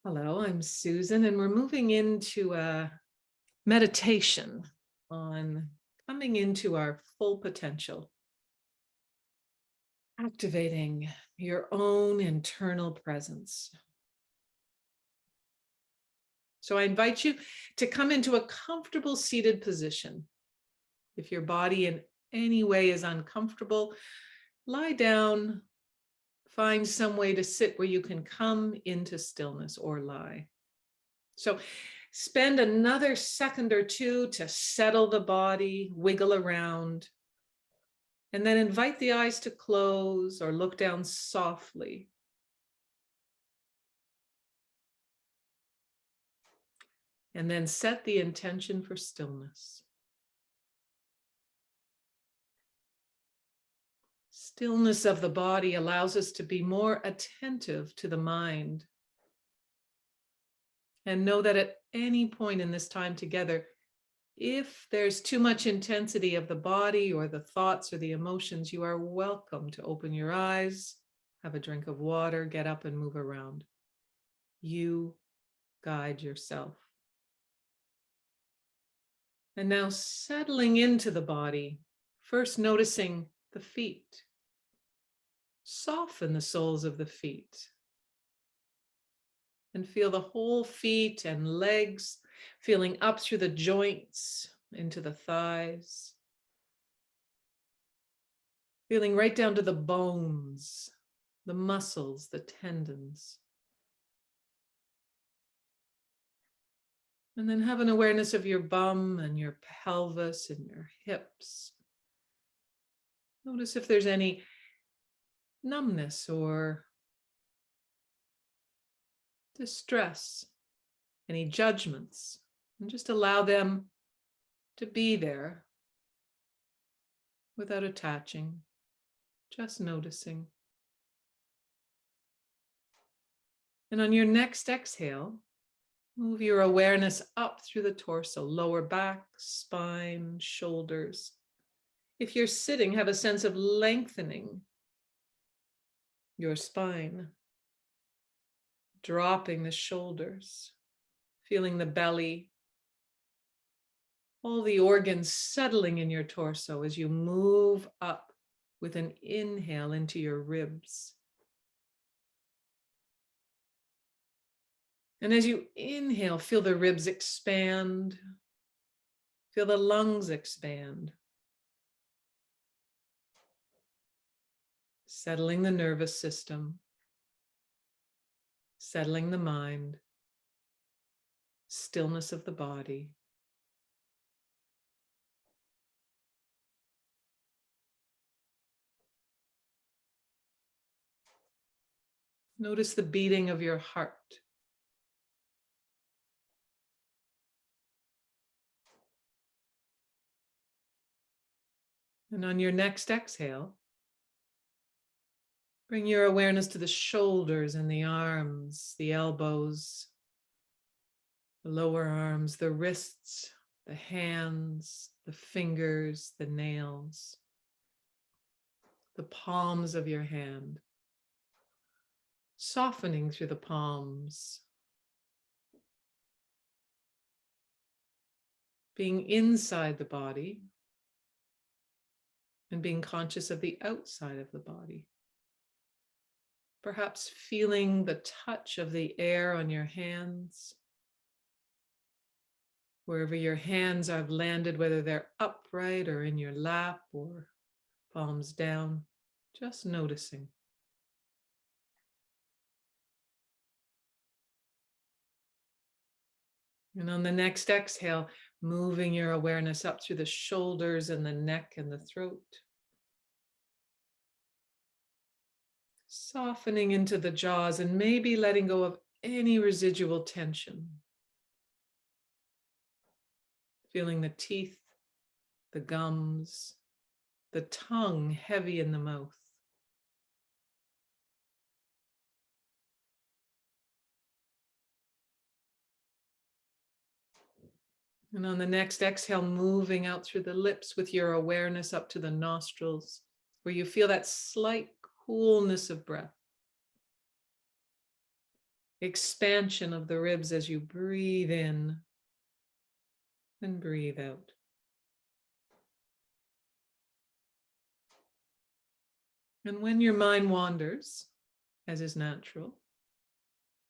Hello, I'm Susan, and we're moving into a meditation on coming into our full potential, activating your own internal presence. So I invite you to come into a comfortable seated position. If your body in any way is uncomfortable, lie down, find some way to sit where you can come into stillness or lie. So spend another second or two to settle the body, wiggle around, and then invite the eyes to close or look down softly. And then set the intention for stillness. Stillness of the body allows us to be more attentive to the mind. And know that at any point in this time together, if there's too much intensity of the body or the thoughts or the emotions, you are welcome to open your eyes, have a drink of water, get up and move around. You guide yourself. And now settling into the body, first noticing the feet. Soften the soles of the feet. And feel the whole feet and legs, feeling up through the joints, into the thighs. Feeling right down to the bones, the muscles, the tendons. And then have an awareness of your bum and your pelvis and your hips. Notice if there's any numbness or distress, any judgments, and just allow them to be there without attaching, just noticing. And on your next exhale, move your awareness up through the torso, lower back, spine, shoulders. If you're sitting, have a sense of lengthening your spine, dropping the shoulders, feeling the belly, all the organs settling in your torso as you move up with an inhale into your ribs. And as you inhale, feel the ribs expand, feel the lungs expand, settling the nervous system, settling the mind, stillness of the body. Notice the beating of your heart. And on your next exhale, bring your awareness to the shoulders and the arms, the elbows, the lower arms, the wrists, the hands, the fingers, the nails, the palms of your hand, softening through the palms, being inside the body and being conscious of the outside of the body. Perhaps feeling the touch of the air on your hands, wherever your hands have landed, whether they're upright or in your lap or palms down, just noticing. And on the next exhale, moving your awareness up through the shoulders and the neck and the throat. Softening into the jaws and maybe letting go of any residual tension. Feeling the teeth, the gums, the tongue heavy in the mouth. And on the next exhale, moving out through the lips with your awareness up to the nostrils, where you feel that slight coolness of breath. expansion of the ribs as you breathe in and breathe out. And when your mind wanders, as is natural,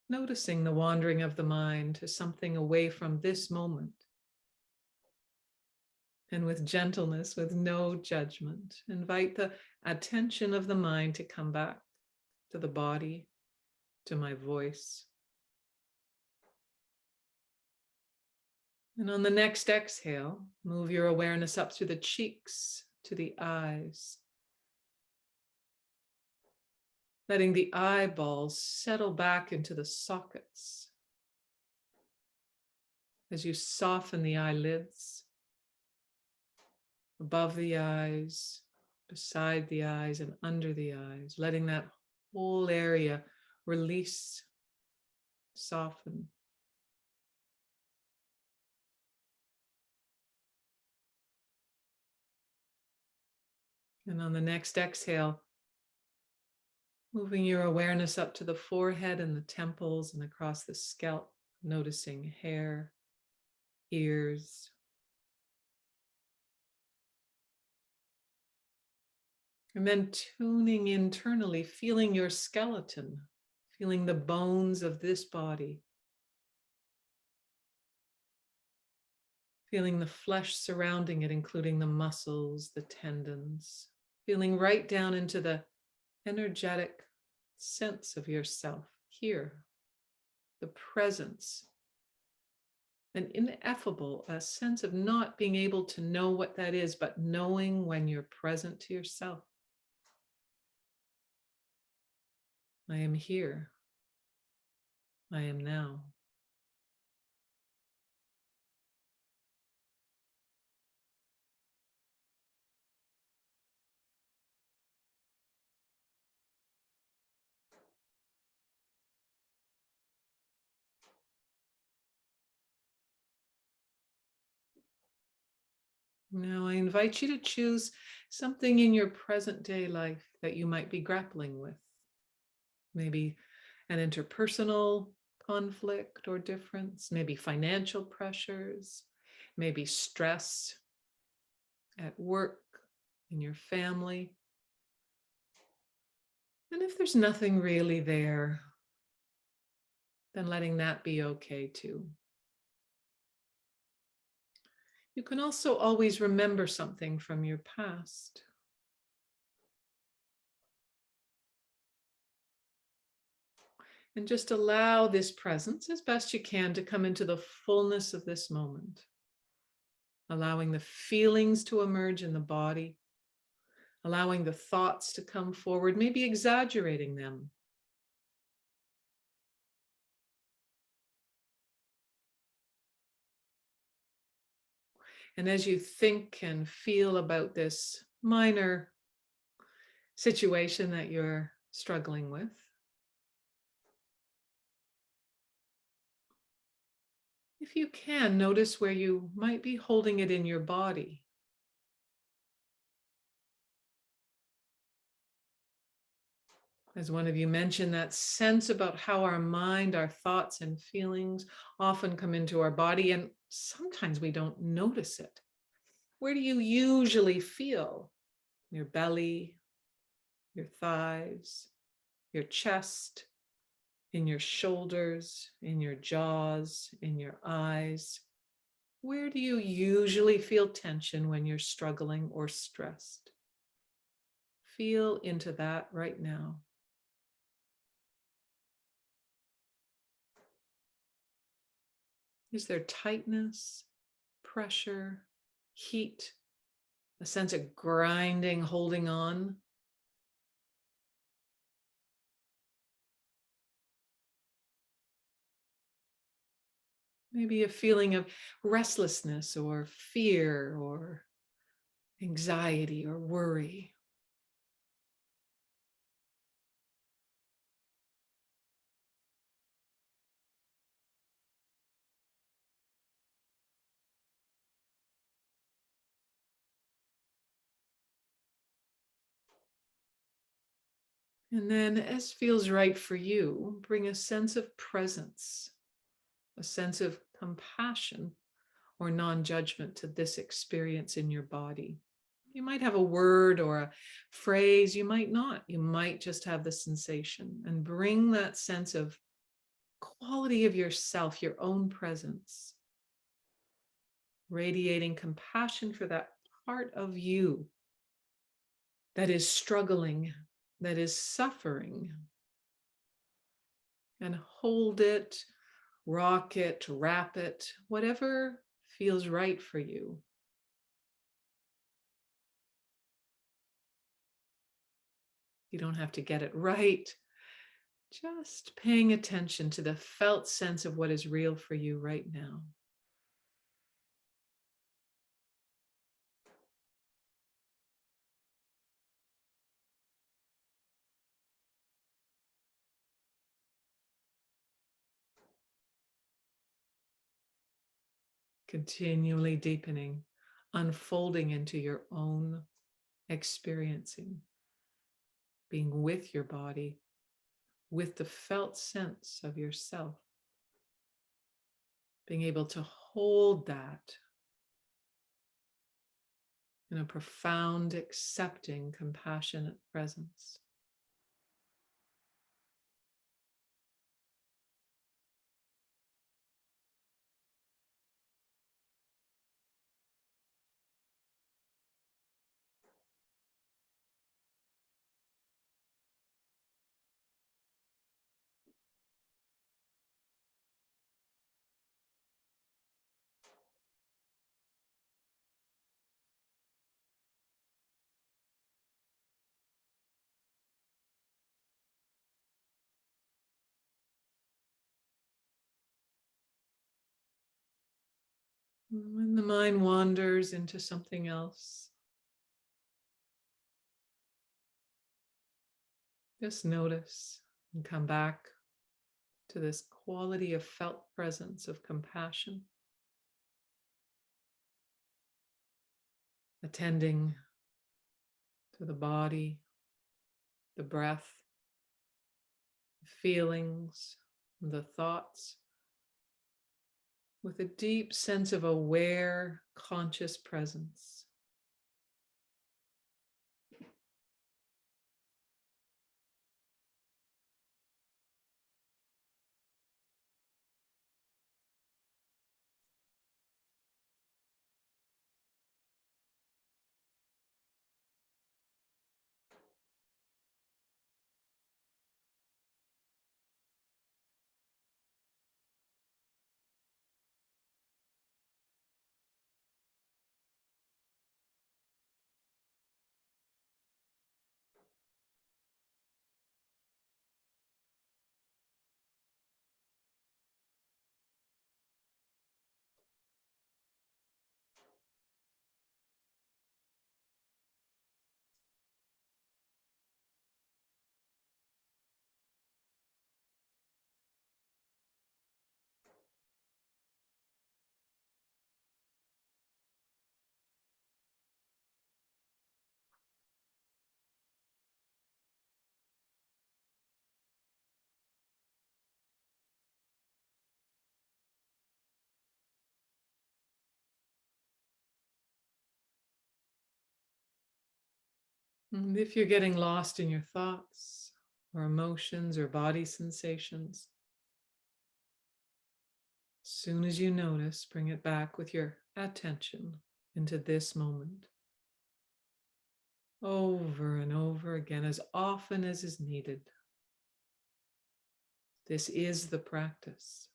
noticing the wandering of the mind to something away from this moment. And with gentleness, with no judgment, invite the attention of the mind to come back to the body, to my voice. And on the next exhale, move your awareness up through the cheeks to the eyes, letting the eyeballs settle back into the sockets as you soften the eyelids, above the eyes, beside the eyes, and under the eyes, letting that whole area release, soften. And on the next exhale, moving your awareness up to the forehead and the temples and across the scalp, noticing hair, ears. And then tuning internally, feeling your skeleton, feeling the bones of this body, feeling the flesh surrounding it, including the muscles, the tendons, feeling right down into the energetic sense of yourself here, the presence, an ineffable a sense of not being able to know what that is, but knowing when you're present to yourself. I am here. I am now. Now I invite you to choose something in your present day life that you might be grappling with. Maybe an interpersonal conflict or difference, maybe financial pressures, maybe stress at work, in your family. And if there's nothing really there, then letting that be okay too. You can also always remember something from your past. And just allow this presence as best you can to come into the fullness of this moment, allowing the feelings to emerge in the body, allowing the thoughts to come forward, maybe exaggerating them. And as you think and feel about this minor situation that you're struggling with, if you can, notice where you might be holding it in your body. As one of you mentioned, that sense about how our mind, our thoughts and feelings often come into our body, and sometimes we don't notice it. Where do you usually feel? Your belly, your thighs, your chest, in your shoulders, in your jaws, in your eyes. Where do you usually feel tension when you're struggling or stressed? Feel into that right now. Is there tightness, pressure, heat, a sense of grinding, holding on? Maybe a feeling of restlessness or fear or anxiety or worry. And then, as feels right for you, bring a sense of presence, a sense of compassion or non-judgment to this experience in your body. You might have a word or a phrase, you might not. You might just have the sensation, and bring that sense of quality of yourself, your own presence, radiating compassion for that part of you that is struggling, that is suffering. And hold it, rock it, wrap it, whatever feels right for you. You don't have to get it right. Just paying attention to the felt sense of what is real for you right now. Continually deepening, unfolding into your own experiencing, being with your body, with the felt sense of yourself, being able to hold that in a profound, accepting, compassionate presence. When the mind wanders into something else, just notice and come back to this quality of felt presence of compassion, attending to the body, the breath, the feelings, the thoughts, with a deep sense of aware, conscious presence. And if you're getting lost in your thoughts or emotions or body sensations, as soon as you notice, bring it back with your attention into this moment. Over and over again, as often as is needed. This is the practice.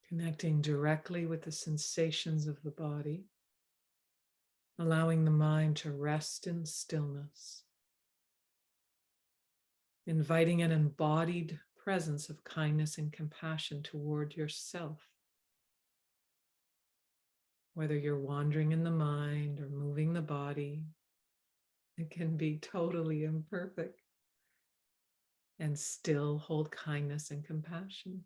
Connecting directly with the sensations of the body, allowing the mind to rest in stillness, inviting an embodied presence of kindness and compassion toward yourself. Whether you're wandering in the mind or moving the body, it can be totally imperfect and still hold kindness and compassion.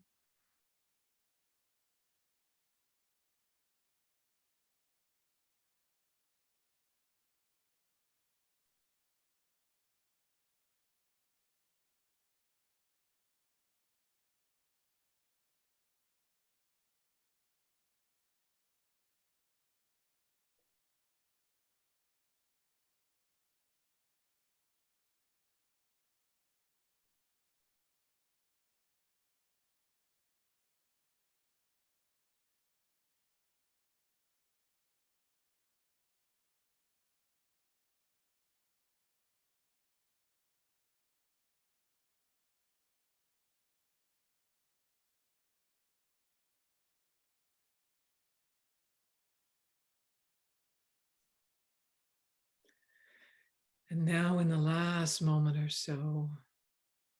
And now, in the last moment or so,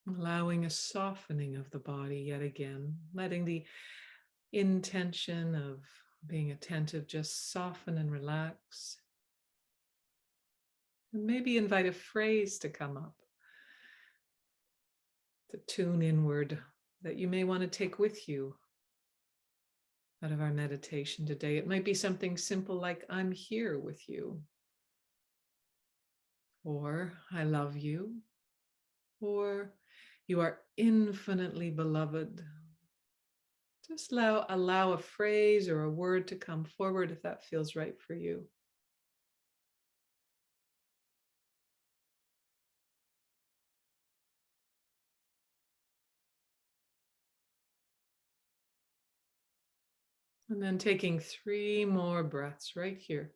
allowing a softening of the body yet again, letting the intention of being attentive just soften and relax. And maybe invite a phrase to come up, to tune inward, that you may want to take with you out of our meditation today. It might be something simple like, I'm here with you, or I love you, or you are infinitely beloved. Just allow a phrase or a word to come forward if that feels right for you. And then taking 3 more breaths right here.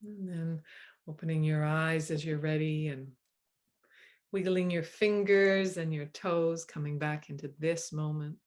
And then opening your eyes as you're ready and wiggling your fingers and your toes, coming back into this moment.